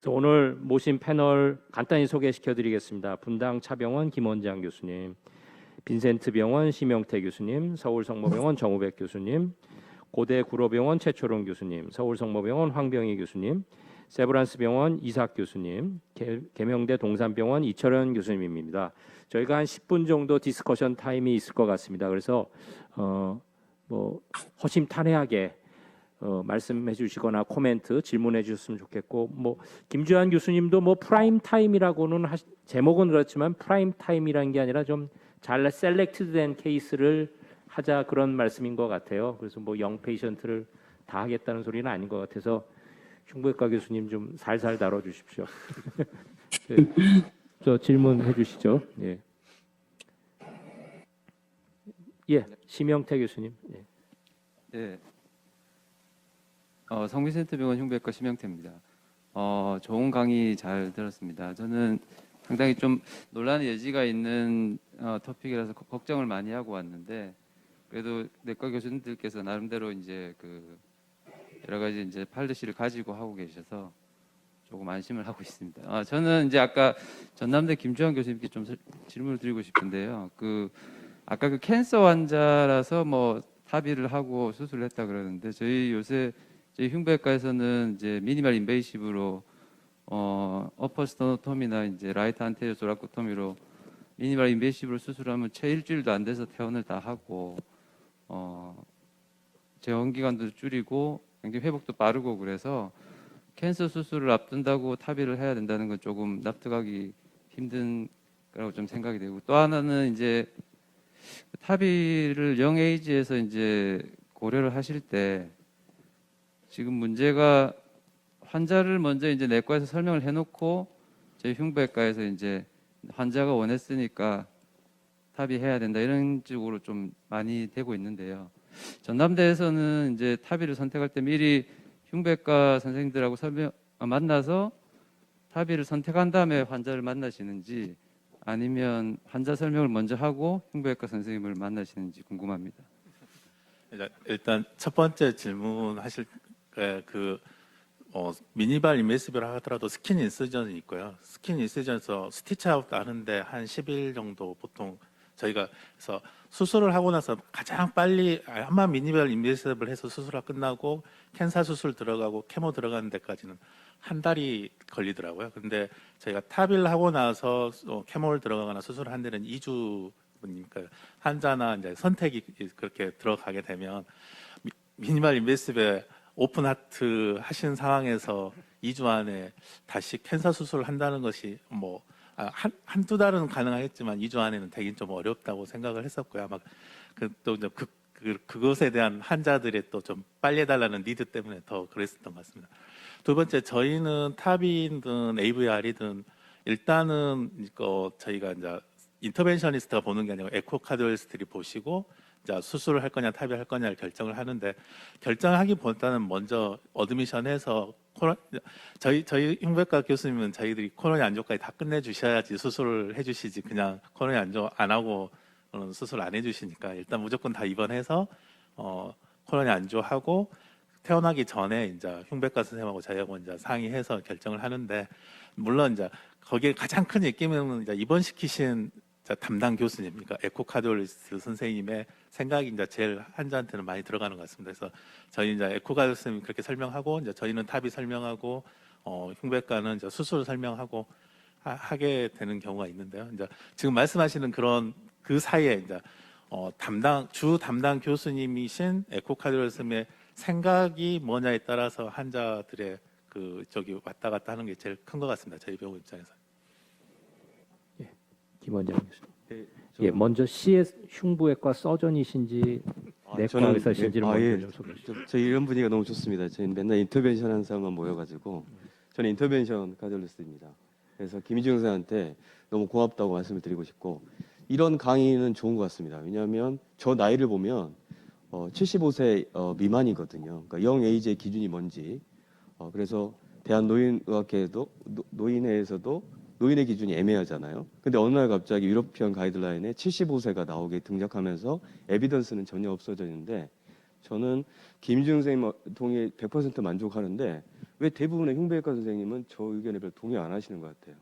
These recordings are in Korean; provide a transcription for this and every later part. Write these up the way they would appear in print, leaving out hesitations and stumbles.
오늘 모신 패널 간단히 소개시켜드리겠습니다. 분당 차병원 김원장 교수님, 빈센트 병원 심영태 교수님, 서울성모병원 정우백 교수님, 고대 구로병원 최초롱 교수님, 서울성모병원 황병희 교수님, 세브란스 병원 이삭 교수님, 계명대 동산병원 이철현 교수님입니다. 저희가 한 10분 정도 디스커션 타임이 있을 것 같습니다. 그래서 허심탄회하게 말씀해 주시거나 코멘트 질문해 주셨으면 좋겠고, 김주한 교수님도 프라임 타임이라고는 제목은 그렇지만 프라임 타임이라는 게 아니라 좀 잘 셀렉트된 케이스를 하자 그런 말씀인 것 같아요. 그래서 0 페이션트를 다 하겠다는 소리는 아닌 것 같아서 흉부외과 교수님 좀 살살 다뤄 주십시오. 저 질문해 주시죠. 심영태 교수님. 네. 성빈센터 병원 흉부외과 심영태입니다. 좋은 강의 잘 들었습니다. 저는 상당히 좀 논란의 여지가 있는 토픽이라서 걱정을 많이 하고 왔는데, 그래도 내과 교수님들께서 나름대로 이제 여러 가지 이제 팔레시를 가지고 하고 계셔서 조금 안심을 하고 있습니다. 저는 이제 아까 전남대 김주환 교수님께 좀 질문을 드리고 싶은데요. 아까 캔서 환자라서 타비를 하고 수술을 했다 그러는데, 저희 흉부외과에서는 이제 미니멀 인베이시브로 어퍼 스토노토미나 이제 라이트 안테리어 조라코토미로 미니멀 인베이시브로 수술하면 채 일주일도 안 돼서 퇴원을 다 하고 재원 기간도 줄이고 굉장히 회복도 빠르고, 그래서 캔서 수술을 앞둔다고 타비를 해야 된다는 건 조금 납득하기 힘든 거라고 좀 생각이 되고, 또 하나는 이제 타비를 영 에이지에서 이제 고려를 하실 때 지금 문제가 환자를 먼저 이제 내과에서 설명을 해놓고 저희 흉부외과에서 이제 환자가 원했으니까 타비해야 된다 이런 쪽으로 좀 많이 되고 있는데요. 전남대에서는 이제 타비를 선택할 때 미리 흉부외과 선생님들하고 만나서 타비를 선택한 다음에 환자를 만나시는지, 아니면 환자 설명을 먼저 하고 흉부외과 선생님을 만나시는지 궁금합니다. 일단 첫 번째 질문하실 미니발 인베이시브를 하더라도 스킨 인시전이 있고요. 스킨 인시전에서 스티치 아웃 하는데 한 10일 정도 보통 저희가 그래서 수술을 하고 나서 가장 빨리 아마 미니발 인베이시브를 해서 수술이 끝나고 캔사 수술 들어가고 케모 들어가는 데까지는 한 달이 걸리더라고요. 근데 저희가 타비를 하고 나서 케모를 들어가거나 수술을 한 데는 2주 그러니까 환자나 이제 선택이 그렇게 들어가게 되면 미니멀 인베이시브에 오픈 하트 하신 상황에서 2주 안에 다시 캔서 수술을 한다는 것이 한두 달은 가능하겠지만 2주 안에는 되긴 좀 어렵다고 생각을 했었고요. 아마 그것에 대한 환자들의 또 좀 빨리 해달라는 니드 때문에 더 그랬었던 것 같습니다. 두 번째, 저희는 타비든 AVR이든 일단은 저희가 이제 인터벤셔니스트가 보는 게 아니고 에코카디올리스트들이 보시고 수술을 할 거냐 타비를 할 거냐를 결정을 하는데, 결정하기보다는 먼저 어드미션해서 저희 흉부외과 교수님은 저희들이 코로나 안조까지 다 끝내주셔야지 수술을 해주시지, 그냥 코로나 안조 안 하고 수술 안 해주시니까 일단 무조건 다 입원해서 코로나 안조하고 퇴원하기 전에 이제 흉부외과 선생님하고 저희하고 이제 상의해서 결정을 하는데, 물론 이제 거기에 가장 큰 입김은 이제 입원시키신 담당 교수님, 그러니까 에코카디올리스트 선생님의 생각이 이제 제일 환자한테는 많이 들어가는 것 같습니다. 그래서 저희 이제 에코카디올리스트 선생님이 그렇게 설명하고, 이제 저희는 타비 설명하고, 흉부외과는 이제 수술 설명하고 하게 되는 경우가 있는데요. 이제 지금 말씀하시는 그 사이에 이제 주 담당 교수님이신 에코카디올리스트 선생님의 생각이 뭐냐에 따라서 환자들의 저기 왔다 갔다 하는 게 제일 큰 것 같습니다. 저희 병원 입장에서. 김원장 교수님. 먼저 CS 흉부외과 서전이신지 내과 의사신지를 먼저 좀 소개해 주시죠. 저희 이런 분위기가 너무 좋습니다. 저희는 맨날 인터벤션 하는 사람만 모여가지고, 저는 인터벤션 카디올리스트입니다. 그래서 김희중 선생한테 너무 고맙다고 말씀을 드리고 싶고, 이런 강의는 좋은 것 같습니다. 왜냐하면 저 나이를 보면 75세 미만이거든요. 그러니까 영 에이지의 기준이 뭔지, 그래서 대한노인의학회에도 노인회에서도 노인의 기준이 애매하잖아요. 근데 어느 날 갑자기 유러피언 가이드라인에 75세가 나오게 등장하면서 에비던스는 전혀 없어졌는데, 저는 김희중 선생님 동의 100% 만족하는데 왜 대부분의 흉부외과 선생님은 저 의견에 별로 동의 안 하시는 것 같아요.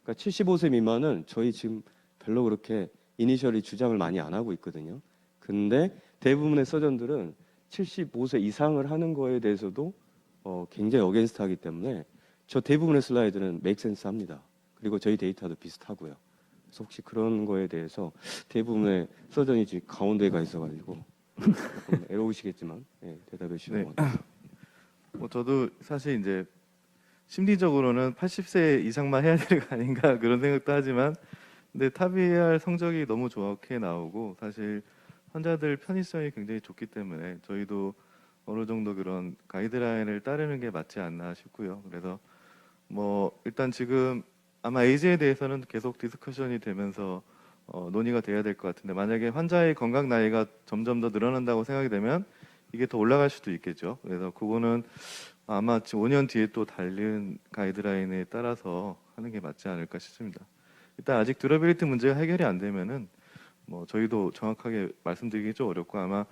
그러니까 75세 미만은 저희 지금 별로 그렇게 이니셜이 주장을 많이 안 하고 있거든요. 근데 대부분의 서전들은 75세 이상을 하는 거에 대해서도 굉장히 어게인스트하기 때문에 저 대부분의 슬라이드는 메이크센스 합니다. 그리고 저희 데이터도 비슷하고요. 그래서 혹시 그런 거에 대해서 대부분의 서전이 지금 가운데에 가 있어가지고 조금 애로우시겠지만 대답해 주시면 네. 고맙습니다. 뭐 저도 사실 이제 심리적으로는 80세 이상만 해야 되는 거 아닌가 그런 생각도 하지만 근데 탑ER 성적이 너무 좋게 나오고 사실 환자들 편의성이 굉장히 좋기 때문에 저희도 어느 정도 그런 가이드라인을 따르는 게 맞지 않나 싶고요. 그래서 뭐 일단 지금 아마 에이즈에 대해서는 계속 디스커션이 되면서 논의가 돼야 될 것 같은데 만약에 환자의 건강 나이가 점점 더 늘어난다고 생각이 되면 이게 더 올라갈 수도 있겠죠. 그래서 그거는 아마 지금 5년 뒤에 또 다른 가이드라인에 따라서 하는 게 맞지 않을까 싶습니다. 일단 아직 듀러빌리티 문제가 해결이 안 되면은 뭐 저희도 정확하게 말씀드리기 좀 어렵고 아마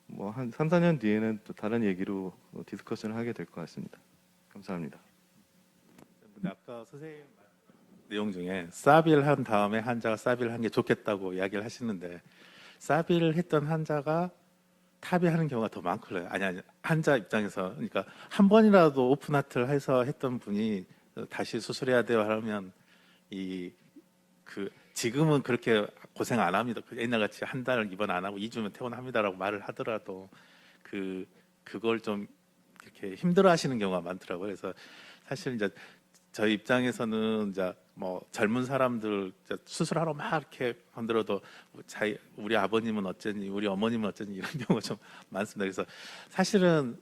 뭐 한 3, 4년 뒤에는 또 다른 얘기로 디스커션을 하게 될 것 같습니다. 감사합니다. 근데 아까 선생님 내용 중에 사비를 한 다음에 환자가 사비를 한 게 좋겠다고 이야기를 하시는데 사비를 했던 환자가 탑이 하는 경우가 더 많거든요. 아니 환자 입장에서 그러니까 한 번이라도 오픈 하트를 해서 했던 분이 다시 수술해야 돼요 하면 지금은 그렇게 고생 안 합니다. 옛날같이 한 달 입원 안 하고 2주면 퇴원합니다라고 말을 하더라도 그걸 좀 이렇게 힘들어하시는 경우가 많더라고요. 그래서 사실 이제 저희 입장에서는 이제 뭐 젊은 사람들 이제 수술하러 막 이렇게 만들어도 우리 아버님은 어쩌니 우리 어머님은 어쩌니 이런 경우가 좀 많습니다. 그래서 사실은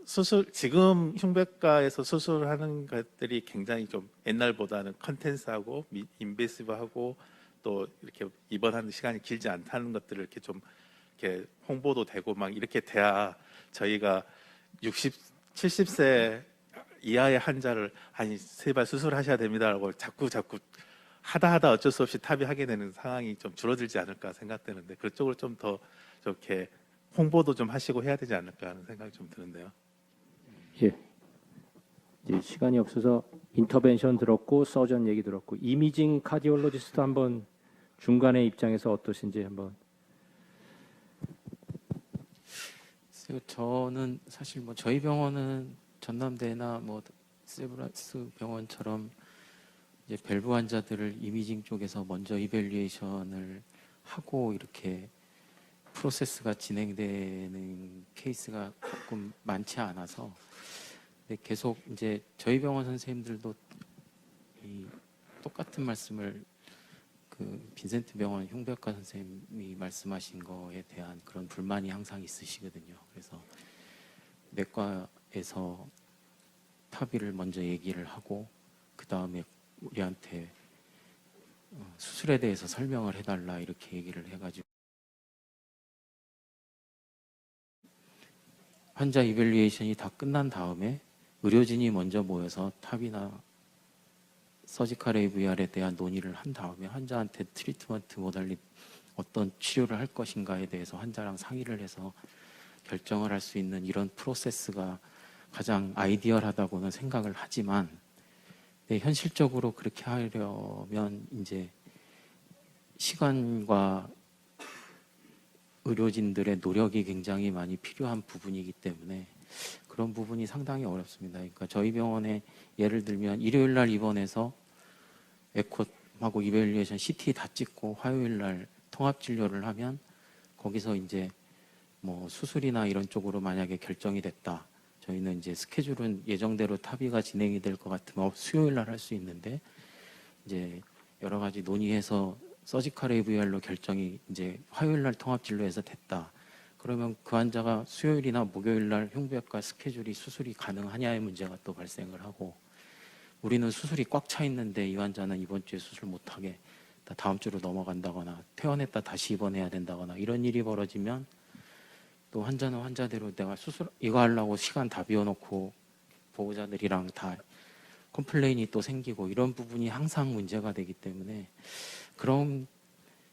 지금 흉부외과에서 수술하는 것들이 굉장히 좀 옛날보다는 컨텐츠하고 인베시브하고 또 이렇게 입원하는 시간이 길지 않다는 것들을 이렇게 좀 이렇게 홍보도 되고 막 이렇게 돼야 저희가 60, 70세 이하의 환자를 아니 세발 수술하셔야 됩니다라고 자꾸 하다 어쩔 수 없이 탑의하게 되는 상황이 좀 줄어들지 않을까 생각되는데 그쪽으로 좀 더 이렇게 홍보도 좀 하시고 해야 되지 않을까 하는 생각이 좀 드는데요. 예. 이제 시간이 없어서 인터벤션 들었고 서전 얘기 들었고 이미징 카디올로지스트 한번 중간의 입장에서 어떠신지 한번. 글쎄요, 저는 사실 뭐 저희 병원은 전남대나 뭐 세브란스 병원처럼 이제 밸브 환자들을 이미징 쪽에서 먼저 이밸리에이션을 하고 이렇게 프로세스가 진행되는 케이스가 조금 많지 않아서 근데 계속 이제 저희 병원 선생님들도 이 똑같은 말씀을 그 빈센트 병원 흉부외과 선생님이 말씀하신 거에 대한 그런 불만이 항상 있으시거든요. 그래서 내과에서 탑의를 먼저 얘기를 하고 그 다음에 우리한테 수술에 대해서 설명을 해달라 이렇게 얘기를 해가지고 환자 이밸리에이션이 다 끝난 다음에 의료진이 먼저 모여서 탑이나 서지컬 AVR에 대한 논의를 한 다음에 환자한테 트리트먼트 모달리 어떤 치료를 할 것인가에 대해서 환자랑 상의를 해서 결정을 할 수 있는 이런 프로세스가 가장 아이디얼하다고는 생각을 하지만 네, 현실적으로 그렇게 하려면 이제 시간과 의료진들의 노력이 굉장히 많이 필요한 부분이기 때문에 그런 부분이 상당히 어렵습니다. 그러니까 저희 병원에 예를 들면 일요일 날 입원해서 에코하고 이밸리에이션 CT 다 찍고 화요일 날 통합 진료를 하면 거기서 이제 뭐 수술이나 이런 쪽으로 만약에 결정이 됐다. 저희는 이제 스케줄은 예정대로 탑의가 진행이 될 것 같으면 수요일 날 할 수 있는데 이제 여러 가지 논의해서 서지컬 AVR로 결정이 이제 화요일 날 통합 진료에서 됐다. 그러면 그 환자가 수요일이나 목요일 날 흉부외과 스케줄이 수술이 가능하냐의 문제가 또 발생을 하고 우리는 수술이 꽉 차 있는데 이 환자는 이번 주에 수술 못 하게 다음 주로 넘어간다거나 퇴원했다 다시 입원해야 된다거나 이런 일이 벌어지면 또 환자는 환자대로 내가 수술 이거 하려고 시간 다 비워놓고 보호자들이랑 다 컴플레인이 또 생기고 이런 부분이 항상 문제가 되기 때문에 그런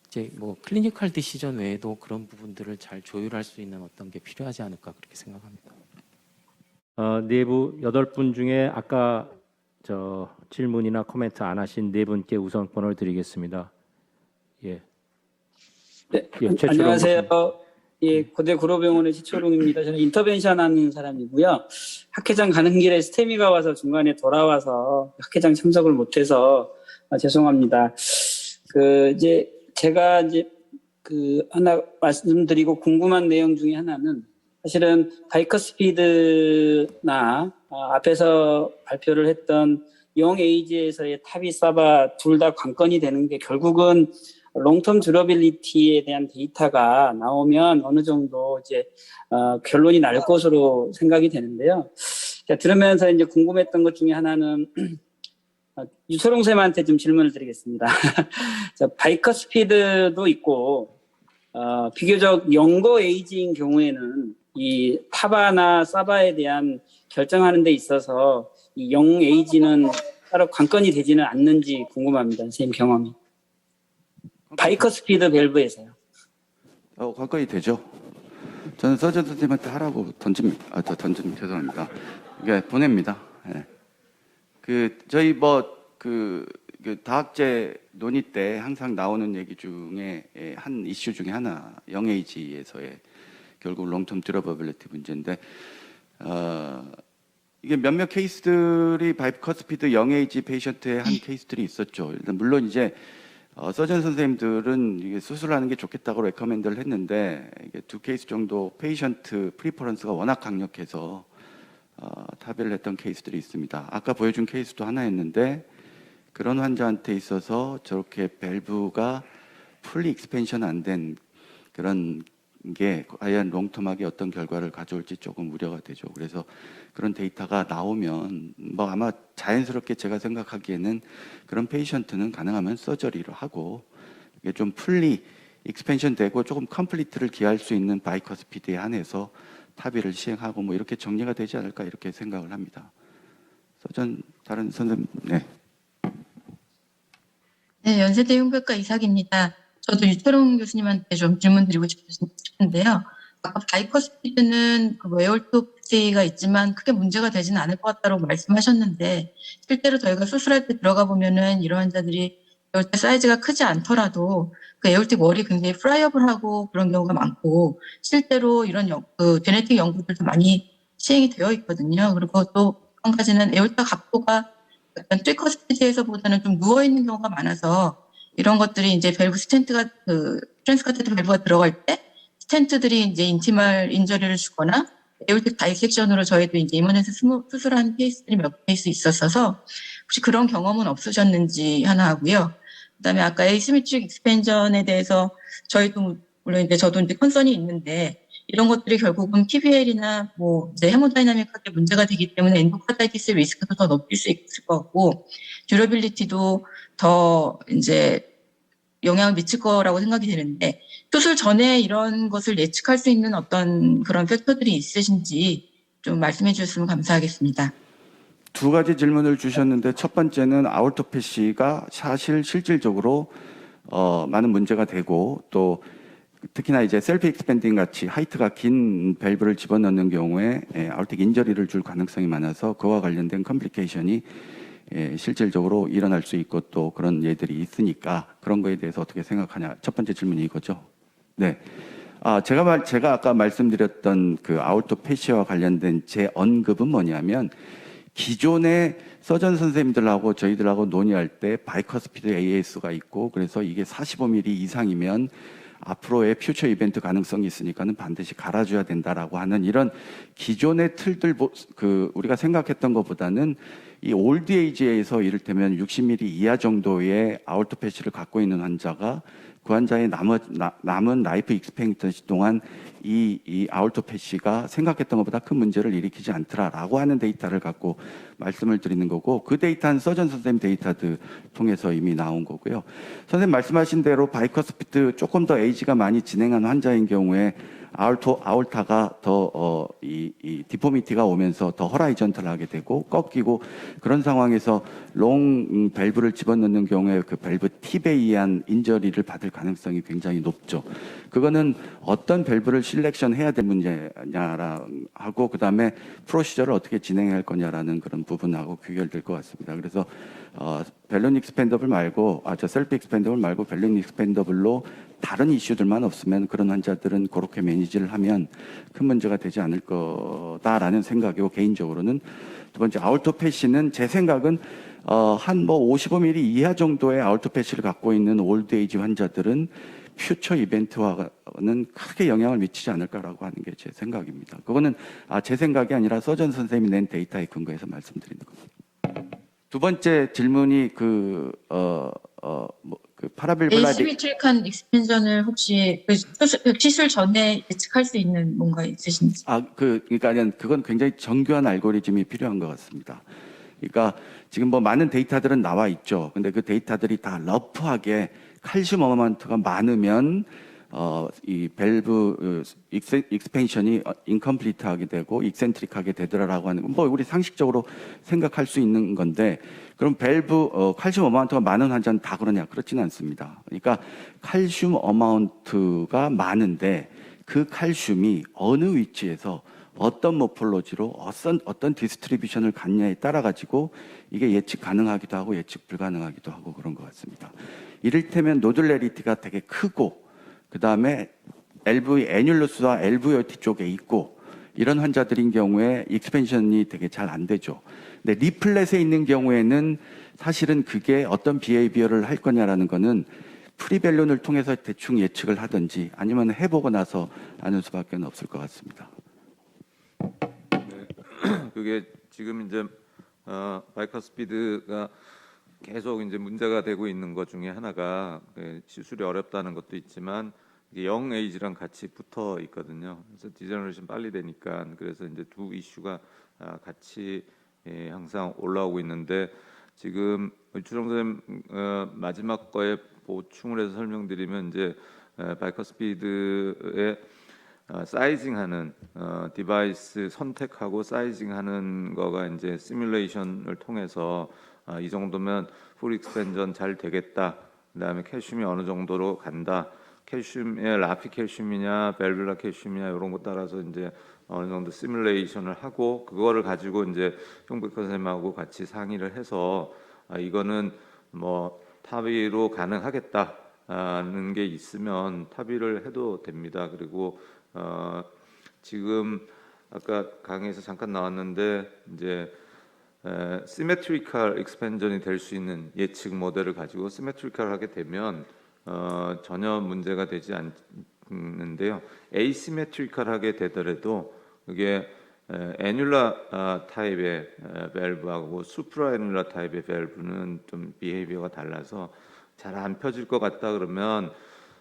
이제 뭐 클리니컬 디시전 외에도 그런 부분들을 잘 조율할 수 있는 어떤 게 필요하지 않을까 그렇게 생각합니다. 내부 8분 중에 아까 저 질문이나 코멘트 안 하신 네 분께 우선권을 드리겠습니다. 예. 네, 예, 최초로 안녕하세요. 예, 고대 구로병원의 최초롱입니다. 저는 인터벤션 하는 사람이고요. 학회장 가는 길에 스테미가 와서 중간에 돌아와서 학회장 참석을 못해서 죄송합니다. 이제 제가 이제 하나 말씀드리고 궁금한 내용 중에 하나는 사실은 바이커스피드나 앞에서 발표를 했던 영에이지에서의 탑이 사바 둘 다 관건이 되는 게 결국은 롱텀 듀러빌리티에 대한 데이터가 나오면 어느 정도 이제 결론이 날 것으로 생각이 되는데요. 자, 들으면서 이제 궁금했던 것 중에 하나는 유철홍 쌤한테 좀 질문을 드리겠습니다. 자, 바이커 스피드도 있고 비교적 영거 에이지인 경우에는 이 타바나 사바에 대한 결정하는 데 있어서 이 영 에이지는 따로 관건이 되지는 않는지 궁금합니다. 선생님 경험이. 바이커 스피드 밸브에서요. 관건이 되죠. 저는 서전 선생님한테 하라고 던집니다. 죄송합니다. 이게 보냅니다. 예. 저희 다학제 논의 때 항상 나오는 얘기 중에 한 이슈 중에 하나, 영에이지에서의 결국 롱텀 듀러버빌리티 문제인데, 이게 몇몇 케이스들이 바이커스피드 영에이지 페이션트의 한 케이스들이 있었죠. 일단 물론 이제 서전 선생님들은 이게 수술하는 게 좋겠다고 레커멘드를 했는데, 이게 2케이스 정도 페이션트 프리퍼런스가 워낙 강력해서 타비를 했던 케이스들이 있습니다. 아까 보여준 케이스도 하나였는데, 그런 환자한테 있어서 저렇게 밸브가 풀리 익스펜션 안 된 그런 게 과연 롱텀하게 어떤 결과를 가져올지 조금 우려가 되죠. 그래서 그런 데이터가 나오면 아마 자연스럽게 제가 생각하기에는 그런 페이션트는 가능하면 서저리를 하고 이게 좀 풀리 익스펜션 되고 조금 컴플리트를 기할 수 있는 바이커스피드에 한해서 타비를 시행하고 이렇게 정리가 되지 않을까 이렇게 생각을 합니다. 다른 선생님, 네. 네, 연세대 흉부외과 이삭입니다. 저도 유철홍 교수님한테 좀 질문 드리고 싶은데요. 아까 바이커스피드는 웨얼토피가 있지만 크게 문제가 되지는 않을 것 같다고 말씀하셨는데, 실제로 저희가 수술할 때 들어가 보면은 이런 환자들이 에어텍 사이즈가 크지 않더라도 그 에어텍 월이 굉장히 프라이어블하고 그런 경우가 많고, 실제로 이런 제네틱 연구들도 많이 시행이 되어 있거든요. 그리고 또 한 가지는 에어텍 각도가 약간 트리커스피드에서보다는 좀 누워 있는 경우가 많아서, 이런 것들이 이제 밸브 스텐트가 트랜스카테터 밸브가 들어갈 때 스텐트들이 이제 인티멀 인저리를 주거나 에어텍 다이섹션으로 저희도 이제 이머전시 수술한 케이스들이 몇 케이스 있었어서 혹시 그런 경험은 없으셨는지 하나 하고요. 그다음에 아까 에이시메트릭 익스펜전에 대해서 저희도 물론 이제 저도 이제 컨선이 있는데, 이런 것들이 결국은 PBL이나 이제 헤모다이나믹하게 문제가 되기 때문에 엔도카다이티스 리스크도 더 높일 수 있을 것 같고, 듀러빌리티도 더 이제 영향을 미칠 거라고 생각이 되는데, 수술 전에 이런 것을 예측할 수 있는 어떤 그런 팩터들이 있으신지 좀 말씀해 주셨으면 감사하겠습니다. 두 가지 질문을 주셨는데, 첫 번째는 아울토패시가 사실 실질적으로 많은 문제가 되고, 또 특히나 이제 셀프 익스펜딩 같이 하이트가 긴 밸브를 집어넣는 경우에 아울틱 인저리를 줄 가능성이 많아서 그와 관련된 컴플리케이션이 실질적으로 일어날 수 있고 또 그런 예들이 있으니까 그런 거에 대해서 어떻게 생각하냐. 첫 번째 질문이 이거죠. 네. 제가 아까 말씀드렸던 그 아울토패시와 관련된 제 언급은 뭐냐면, 기존의 서전 선생님들하고 저희들하고 논의할 때 바이커스피드 AS가 있고, 그래서 이게 45mm 이상이면 앞으로의 퓨처 이벤트 가능성이 있으니까는 반드시 갈아줘야 된다라고 하는 이런 기존의 틀들, 우리가 생각했던 것보다는 이 올드 에이지에서 이를테면 60mm 이하 정도의 아울토 패시를 갖고 있는 환자가 그 환자의 남은 라이프 익스펙턴시 동안 이 아울토 패시가 생각했던 것보다 큰 문제를 일으키지 않더라라고 하는 데이터를 갖고 말씀을 드리는 거고, 그 데이터는 서전 선생님 데이터들 통해서 이미 나온 거고요. 선생님 말씀하신 대로 바이커스피드 조금 더 에이지가 많이 진행한 환자인 경우에 아orta가 더 이 디포미티가 오면서 더 허라이전탈하게 되고 꺾이고 그런 상황에서 롱 밸브를 집어넣는 경우에 그 밸브 팁에 의한 인저리를 받을 가능성이 굉장히 높죠. 그거는 어떤 밸브를 실렉션해야 될 문제냐라 하고 그다음에 프로시저를 어떻게 진행할 거냐라는 그런 부분하고 귀결될 것 같습니다. 그래서 밸론 익스펜더블 말고 셀프 익스펜더블 말고 밸론 익스펜더블로 다른 이슈들만 없으면 그런 환자들은 그렇게 매니지를 하면 큰 문제가 되지 않을 거다라는 생각이고 개인적으로는 두 번째 아울토패시는 제 생각은 한 뭐 55mm 이하 정도의 아울토패시를 갖고 있는 올드에이지 환자들은 퓨처 이벤트와는 크게 영향을 미치지 않을까라고 하는 게 제 생각입니다. 그거는 제 생각이 아니라 서전 선생님이 낸 데이터에 근거해서 말씀드리는 겁니다. 두 번째 질문이 그 파라빌블라리 에이시메트릭한 익스펜션을 혹시 그 시술 전에 예측할 수 있는 뭔가 있으신지? 그러니까 그건 굉장히 정교한 알고리즘이 필요한 것 같습니다. 그러니까 지금 뭐 많은 데이터들은 나와 있죠. 근데 그 데이터들이 다 러프하게 칼슘 어마운트가 많으면 이 밸브 익스펜션이 인컴플리트하게 되고 익센트릭하게 되더라라고 하는 건 뭐 우리 상식적으로 생각할 수 있는 건데 그럼 밸브 칼슘 어마운트가 많은 환자는 다 그러냐? 그렇지는 않습니다. 그러니까 칼슘 어마운트가 많은데 그 칼슘이 어느 위치에서 어떤 모폴로지로 어떤 디스트리뷰션을 갖냐에 따라 가지고 이게 예측 가능하기도 하고 예측 불가능하기도 하고 그런 것 같습니다. 이를테면 노듈레리티가 되게 크고 그 다음에 LV 애뉴러스와 LVOT 쪽에 있고 이런 환자들인 경우에 익스펜션이 되게 잘 안 되죠. 근데 리플렛에 있는 경우에는 사실은 그게 어떤 비헤이비어를 할 거냐라는 거는 프리밸론을 통해서 대충 예측을 하든지 아니면 해보고 나서 아는 수밖에 없을 것 같습니다. 그게 지금 이제 바이커스피드가 계속 이제 문제가 되고 있는 것 중에 하나가 시술이 어렵다는 것도 있지만 영 에이지랑 같이 붙어 있거든요. 그래서 디제너레이션 빨리 되니까 그래서 이제 두 이슈가 같이 항상 올라오고 있는데 지금 추정 선생님 마지막 거에 보충을 해서 설명드리면 이제 바이커스피드의 사이징하는 디바이스 선택하고 사이징하는 거가 이제 시뮬레이션을 통해서 이 정도면 풀 익스펜전 잘 되겠다. 그다음에 칼슘이 어느 정도로 간다. 칼슘의 라피 칼슘이냐, 밸뷸라 칼슘이냐 이런 거 따라서 이제 어느 정도 시뮬레이션을 하고 그거를 가지고 이제 홍백호 선생님하고 같이 상의를 해서 이거는 뭐 타비로 가능하겠다는 게 있으면 타비를 해도 됩니다. 그리고 지금 아까 강의에서 잠깐 나왔는데 이제 시메트리컬 익스펜전이 될 수 있는 예측 모델을 가지고 시메트리컬하게 되면 전혀 문제가 되지 않는데요. 에이시메트리컬하게 되더라도 그게 애뉴라 타입의 밸브하고 수프라 애뉴라 타입의 밸브는 좀 비헤이비어가 달라서 잘 안 펴질 것 같다 그러면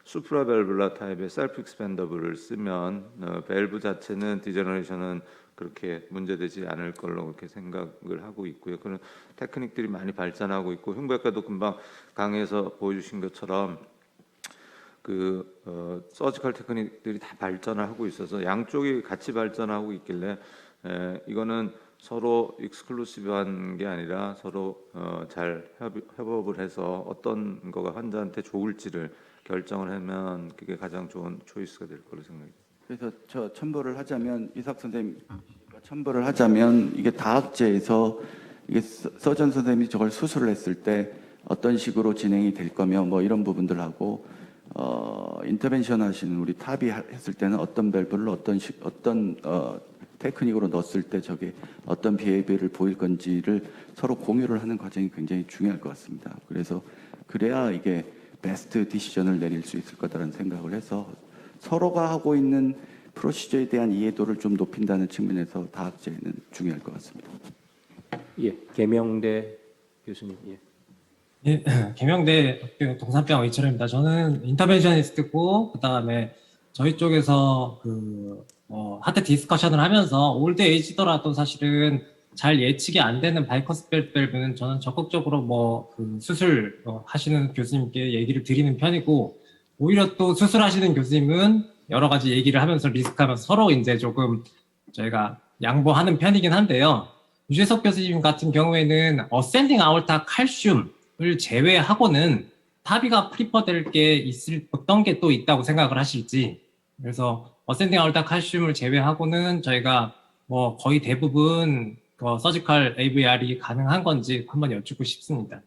수프라 밸브라 타입의 셀프 익스펜더블을 쓰면 밸브 자체는 디제너레이션은 그렇게 문제되지 않을 걸로 그렇게 생각을 하고 있고요. 그런 테크닉들이 많이 발전하고 있고 흉부외과도 금방 강의에서 보여주신 것처럼 그 서지컬 테크닉들이 다 발전을 하고 있어서 양쪽이 같이 발전하고 있길래 이거는 서로 익스클루시브한 게 아니라 서로 잘 협업을 해서 어떤 거가 환자한테 좋을지를 결정을 하면 그게 가장 좋은 초이스가 될 거로 생각합니다. 그래서 저 첨부를 하자면 이삭 선생님 첨부를 하자면 이게 다학제에서 이게 서전 선생님이 저걸 수술을 했을 때 어떤 식으로 진행이 될 거며 뭐 이런 부분들하고 인터벤션 하시는 우리 탑이 했을 때는 어떤 밸브를 어떤 테크닉으로 넣었을 때 저게 어떤 비헤이비어를 보일 건지를 서로 공유를 하는 과정이 굉장히 중요할 것 같습니다. 그래서 그래야 이게 베스트 디시전을 내릴 수 있을 거다라는 생각을 해서 서로가 하고 있는 프로시저에 대한 이해도를 좀 높인다는 측면에서 다학제는 중요할 것 같습니다. 예, 계명대 교수님. 예. 예, 계명대 동산병 이철입니다. 저는 인터벤셔니스트고 그다음에 저희 쪽에서 하트 디스커션을 하면서 올드 에이지더라도 사실은 잘 예측이 안 되는 바이커스 밸브는 저는 적극적으로 수술 하시는 교수님께 얘기를 드리는 편이고 오히려 또 수술하시는 교수님은 여러 가지 얘기를 하면서 리스크하면서 서로 이제 조금 저희가 양보하는 편이긴 한데요. 유재석 교수님 같은 경우에는 어센딩 아울타 칼슘을 제외하고는 타비가 프리퍼될 게 있을 어떤 게 또 있다고 생각을 하실지. 그래서 어센딩 아울타 칼슘을 제외하고는 저희가 뭐 거의 대부분 서지컬 AVR이 가능한 건지 한번 여쭙고 싶습니다.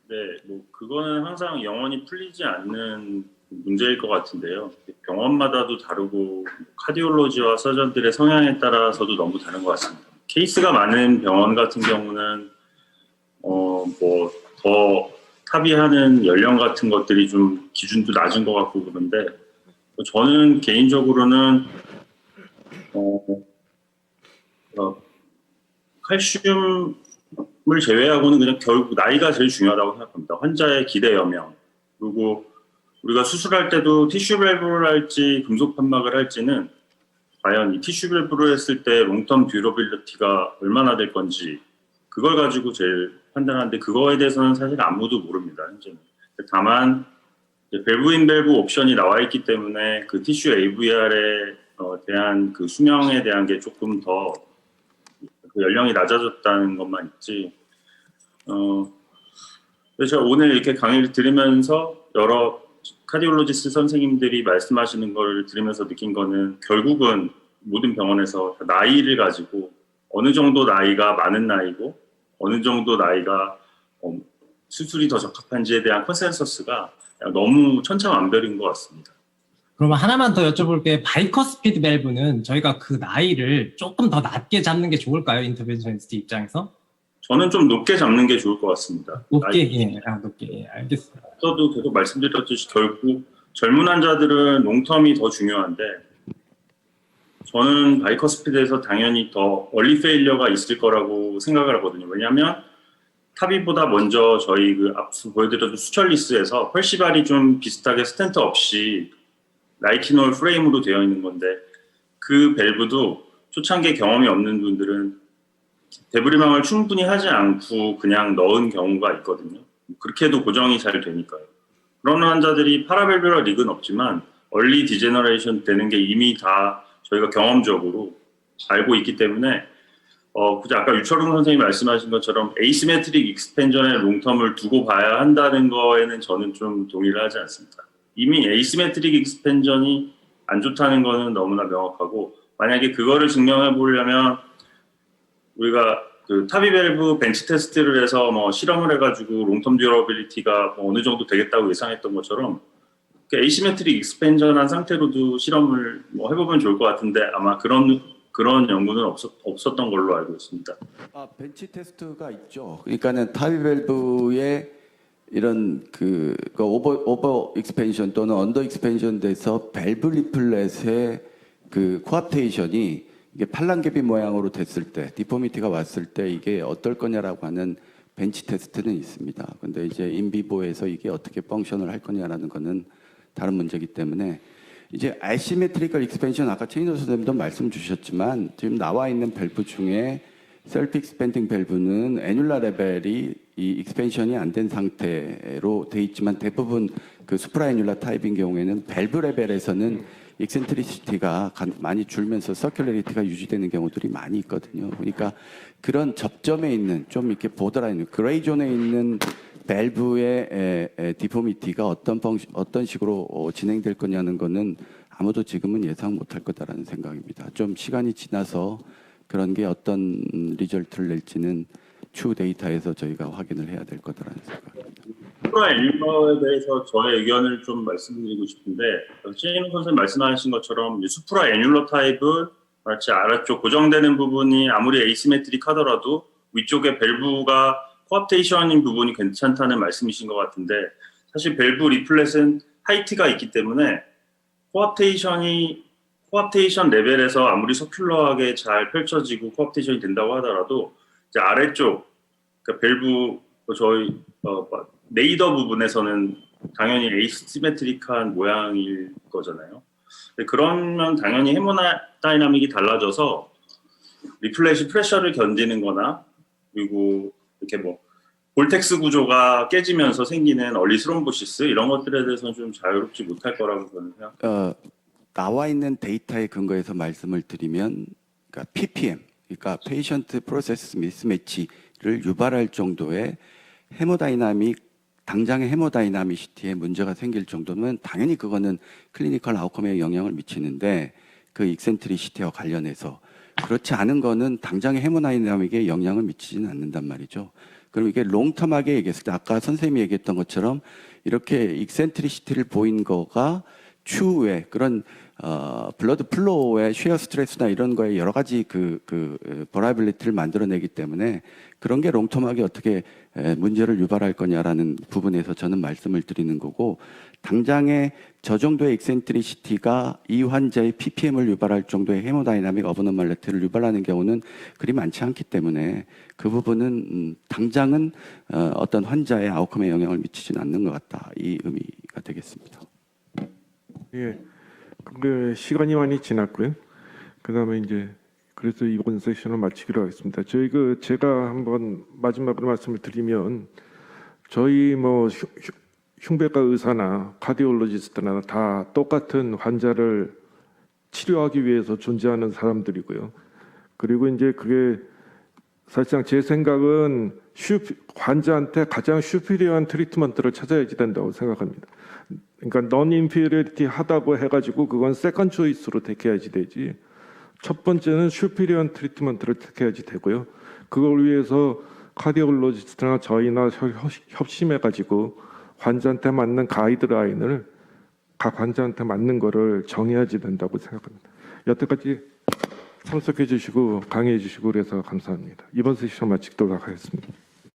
네, 뭐 그거는 항상 영원히 풀리지 않는 문제일 것 같은데요. 병원마다도 다르고 카디올로지와 서전들의 성향에 따라서도 너무 다른 것 같습니다. 케이스가 많은 병원 같은 경우는 뭐 더 타비하는 연령 같은 것들이 좀 기준도 낮은 것 같고 그런데 저는 개인적으로는 칼슘을 제외하고는 그냥 결국 나이가 제일 중요하다고 생각합니다. 환자의 기대 여명 그리고 우리가 수술할 때도 티슈 밸브를 할지 금속 판막을 할지는 과연 이 티슈 밸브를 했을 때 롱텀 듀러빌리티가 얼마나 될 건지 그걸 가지고 제일 판단하는데 그거에 대해서는 사실 아무도 모릅니다. 현재는. 다만 밸브 인 밸브 옵션이 나와 있기 때문에 그 티슈 AVR에 대한 그 수명에 대한 게 조금 더 그 연령이 낮아졌다는 것만 있지. 그래서 제가 오늘 이렇게 강의를 들으면서 여러 카디올로지스트 선생님들이 말씀하시는 걸 들으면서 느낀 거는 결국은 모든 병원에서 나이를 가지고 어느 정도 나이가 많은 나이고 어느 정도 나이가 수술이 더 적합한지에 대한 컨센서스가 너무 천차만별인 것 같습니다. 그러면 하나만 더 여쭤볼게요. 바이커스피드 밸브는 저희가 그 나이를 조금 더 낮게 잡는 게 좋을까요? 인터벤셔니스트 입장에서? 저는 좀 높게 잡는 게 좋을 것 같습니다. 높게? 예, 높게. 예, 알겠습니다. 저도 계속 말씀드렸듯이 결국 젊은 환자들은 롱텀이 더 중요한데 저는 바이커스피드에서 당연히 더 얼리 페일러가 있을 거라고 생각을 하거든요. 왜냐하면 타비보다 먼저 저희 그 앞서 보여드렸던 수철리스에서 펄시발이 좀 비슷하게 스텐트 없이 라이키놀 프레임으로 되어 있는 건데 그 밸브도 초창기 경험이 없는 분들은 대브리망을 충분히 하지 않고 그냥 넣은 경우가 있거든요. 그렇게도 고정이 잘 되니까요. 그런 환자들이 파라밸브럴 리그는 없지만 얼리 디제너레이션 되는 게 이미 다 저희가 경험적으로 알고 있기 때문에 굳이 아까 유철웅 선생님이 말씀하신 것처럼 에이시메트릭 익스펜전의 롱텀을 두고 봐야 한다는 거에는 저는 좀 동의를 하지 않습니다. 이미 에이시메트릭 익스펜전이 안 좋다는 거는 너무나 명확하고 만약에 그거를 증명해 보려면 우리가 그 타비밸브 벤치 테스트를 해서 뭐 실험을 해가지고 롱텀 듀러빌리티가 뭐 어느 정도 되겠다고 예상했던 것처럼 에이시메트릭 익스펜전한 상태로도 실험을 뭐 해보면 좋을 것 같은데 아마 그런 연구는 없었던 걸로 알고 있습니다. 벤치 테스트가 있죠. 그러니까는 타비밸브의 이런 그 오버 익스펜션 또는 언더 익스펜션 돼서 밸브 리플렛의 그 코압테이션이 이게 팔랑개비 모양으로 됐을 때, 디포미티가 왔을 때 이게 어떨 거냐라고 하는 벤치 테스트는 있습니다. 근데 이제 인비보에서 이게 어떻게 펑션을 할 거냐라는 거는 다른 문제이기 때문에 이제 아시메트리컬 익스펜션 아까 최인호 선생님도 말씀 주셨지만 지금 나와 있는 밸브 중에 셀프 익스펜딩 밸브는 애뉴라 레벨이 이 익스펜션이 안 된 상태로 돼 있지만 대부분 그 수프라 애뉴라 타입인 경우에는 밸브 레벨에서는 익센트리시티가 많이 줄면서 서큘레리티가 유지되는 경우들이 많이 있거든요. 그러니까 그런 접점에 있는 좀 이렇게 보더라인 그레이 존에 있는 밸브의 디포미티가 어떤 식으로 진행될 거냐는 거는 아무도 지금은 예상 못할 거다라는 생각입니다. 좀 시간이 지나서 그런 게 어떤 리절트를 낼지는 추후 데이터에서 저희가 확인을 해야 될 거다라는 생각입니다. 수프라 애뉴러에 대해서 저의 의견을 좀 말씀드리고 싶은데 최인호 선생님 말씀하신 것처럼 수프라 애뉴러 타입은 마치 아래쪽 고정되는 부분이 아무리 에이시메트릭 하더라도 위쪽에 밸브가 코압테이션인 부분이 괜찮다는 말씀이신 것 같은데 사실 밸브 리플렛은 하이트가 있기 때문에 코압테이션 레벨에서 아무리 서큘러하게 잘 펼쳐지고 코압테이션이 된다고 하더라도 이제 아래쪽 그러니까 밸브 저희 네이더 부분에서는 당연히 에이시메트릭한 모양일 거잖아요. 그러면 당연히 헤모다이나믹이 달라져서 리플렛이 프레셔를 견디는 거나 그리고 이렇게 뭐 볼텍스 구조가 깨지면서 생기는 얼리 스롬보시스 이런 것들에 대해서는 좀 자유롭지 못할 거라고 저는 생각합니다. 나와 있는 데이터에 근거해서 말씀을 드리면, 그러니까 PPM, 그러니까 페이션트 프로세스 미스매치를 유발할 정도의 당장의 헤모다이나미시티에 문제가 생길 정도면 당연히 그거는 클리니컬 아웃컴에 영향을 미치는데, 그 익센트리시티와 관련해서 그렇지 않은 거는 당장의 헤모다이나믹에 영향을 미치지는 않는단 말이죠. 그럼 이게 롱텀하게 얘기했을 때 아까 선생님이 얘기했던 것처럼 이렇게 익센트리시티를 보인 거가 추후에 그런 블러드 플로우의 쉐어 스트레스나 이런 거에 여러 가지 버라빌리티를 만들어내기 때문에 그런 게 롱텀하게 어떻게 문제를 유발할 거냐라는 부분에서 저는 말씀을 드리는 거고, 당장에 저 정도의 익센트리시티가 이 환자의 PPM을 유발할 정도의 헤모다이나믹 어버너멀리티를 유발하는 경우는 그리 많지 않기 때문에 그 부분은 당장은 어떤 환자의 아웃컴에 영향을 미치지는 않는 것 같다, 이 의미가 되겠습니다. 예, 근데 시간이 많이 지났고요. 그다음에 이제 그래서 이번 세션을 마치기로 하겠습니다. 제가 한번 마지막으로 말씀을 드리면, 저희 흉배과 의사나 카디올로지스트나 다 똑같은 환자를 치료하기 위해서 존재하는 사람들이고요. 그리고 이제 그게 사실상 제 생각은 환자한테 가장 슈피리어한 트리트먼트를 찾아야지 된다고 생각합니다. 그러니까 non inferiority 하다고 해가지고 그건 세컨 초이스로 택해야지 되지. 첫 번째는 슈피리어한 트리트먼트를 택해야지 되고요. 그걸 위해서 카디올로지스트나 저희나 협심해가지고 환자한테 맞는 가이드라인을 각 환자한테 맞는 거를 정해야지 된다고 생각합니다. 여태까지 참석해 주시고 강의해 주시고 그래서 감사합니다. 이번 세션 마치도록 하겠습니다.